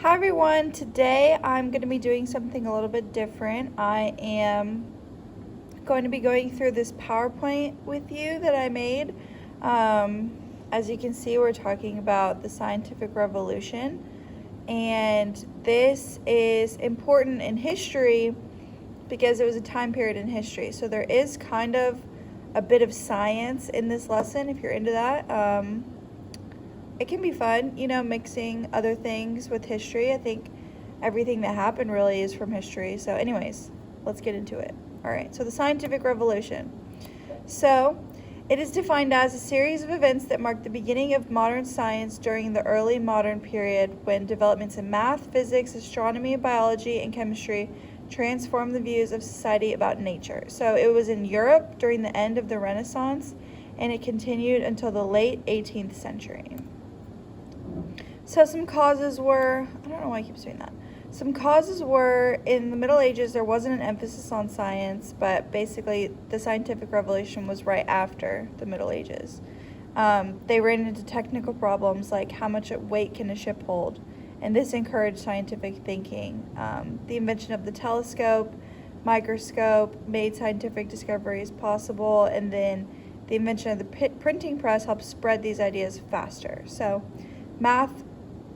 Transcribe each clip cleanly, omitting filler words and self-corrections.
Hi everyone, today I'm going to be doing something a little bit different. I am going to be going through this PowerPoint with you that I made. As you can see, we're talking about the scientific revolution, and this is important in history because it was a time period in history. So there is kind of a bit of science in this lesson if you're into that. It can be fun, mixing other things with history. I think everything that happened really is from history. So anyways, let's get into it. All right, so the scientific revolution. So it is defined as a series of events that mark the beginning of modern science during the early modern period when developments in math, physics, astronomy, biology, and chemistry transformed the views of society about nature. So it was in Europe during the end of the Renaissance, and it continued until the late 18th century. So some causes were, I don't know why I keep saying that. Some causes were, in the Middle Ages, there wasn't an emphasis on science, but basically the scientific revolution was right after the Middle Ages. They ran into technical problems like how much weight can a ship hold, and this encouraged scientific thinking. The invention of the telescope, microscope made scientific discoveries possible, and then the invention of the printing press helped spread these ideas faster. So math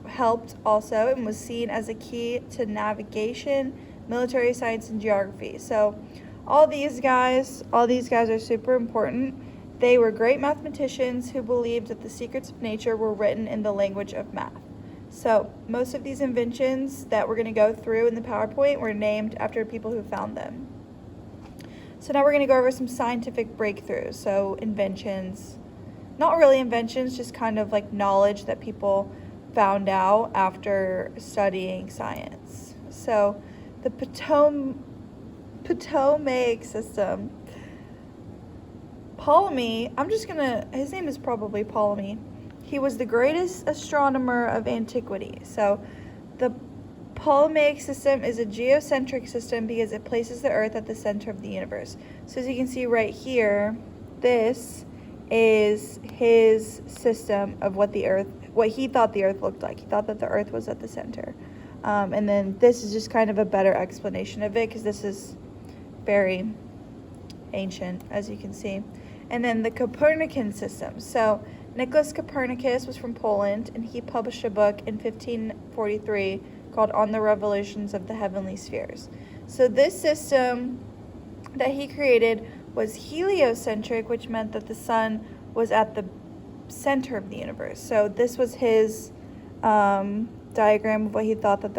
helped also and was seen as a key to navigation, military science, and geography. So all these guys are super important. They were great mathematicians who believed that the secrets of nature were written in the language of math. So most of these inventions that we're going to go through in the PowerPoint were named after people who found them. So now we're going to go over some scientific breakthroughs. So inventions, not really inventions, just kind of like knowledge that people found out after studying science. So the Ptolemaic system. Ptolemy, his name is probably Ptolemy. He was the greatest astronomer of antiquity. So the Ptolemaic system is a geocentric system because it places the Earth at the center of the universe. So as you can see right here, this is his system of what he thought the Earth looked like. He thought that the Earth was at the center. And then this is just kind of a better explanation of it because this is very ancient, as you can see. And then the Copernican system. So Nicholas Copernicus was from Poland, and he published a book in 1543 called On the Revolutions of the Heavenly Spheres. So this system that he created was heliocentric, which meant that the sun was at the center of the universe. So this was his diagram of what he thought that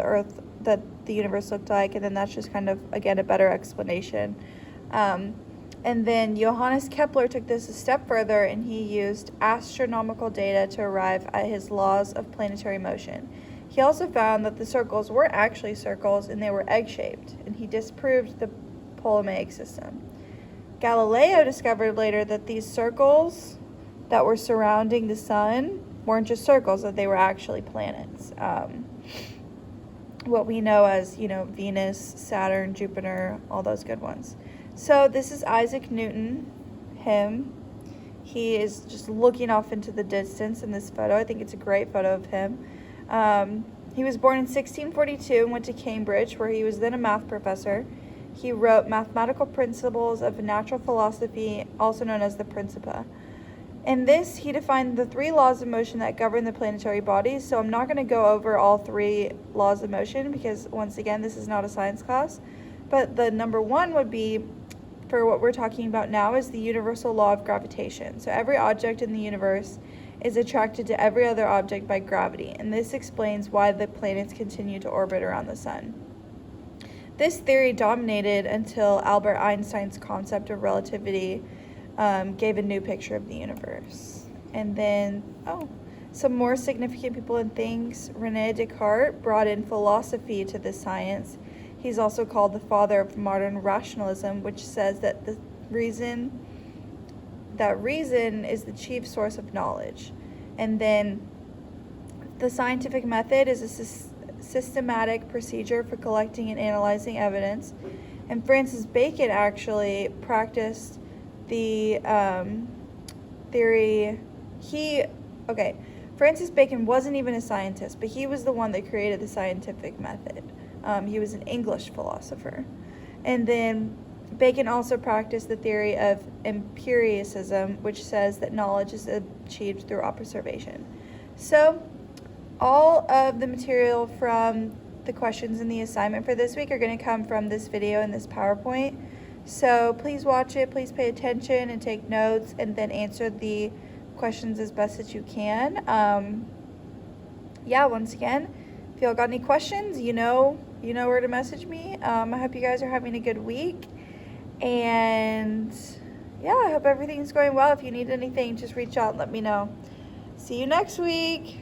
the universe looked like, and then that's just kind of, again, a better explanation. And then Johannes Kepler took this a step further, and he used astronomical data to arrive at his laws of planetary motion. He also found that the circles weren't actually circles, and they were egg-shaped, and he disproved the Ptolemaic system. Galileo discovered later that these circles that were surrounding the sun weren't just circles, that they were actually planets. What we know as, Venus, Saturn, Jupiter, all those good ones. So this is Isaac Newton, him. He is just looking off into the distance in this photo. I think it's a great photo of him. He was born in 1642 and went to Cambridge, where he was then a math professor. He wrote Mathematical Principles of Natural Philosophy, also known as the Principia. In this, he defined the 3 laws of motion that govern the planetary bodies. So I'm not going to go over all 3 laws of motion because, once again, this is not a science class. But the number 1 would be, for what we're talking about now, is the universal law of gravitation. So every object in the universe is attracted to every other object by gravity. And this explains why the planets continue to orbit around the sun. This theory dominated until Albert Einstein's concept of relativity gave a new picture of the universe. And then, some more significant people and things. René Descartes brought in philosophy to this science. He's also called the father of modern rationalism, which says that reason is the chief source of knowledge. And then the scientific method is a systematic procedure for collecting and analyzing evidence. And Francis Bacon actually practiced the theory. Francis Bacon wasn't even a scientist, but he was the one that created the scientific method. He was an English philosopher. And then Bacon also practiced the theory of empiricism, which says that knowledge is achieved through observation. So all of the material from the questions in the assignment for this week are going to come from this video and this PowerPoint. So please watch it, please pay attention and take notes, and then answer the questions as best as you can. Yeah, once again, if y'all got any questions, you know where to message me. I hope you guys are having a good week, and yeah, I hope everything's going well. If you need anything, just reach out and let me know. See you next week.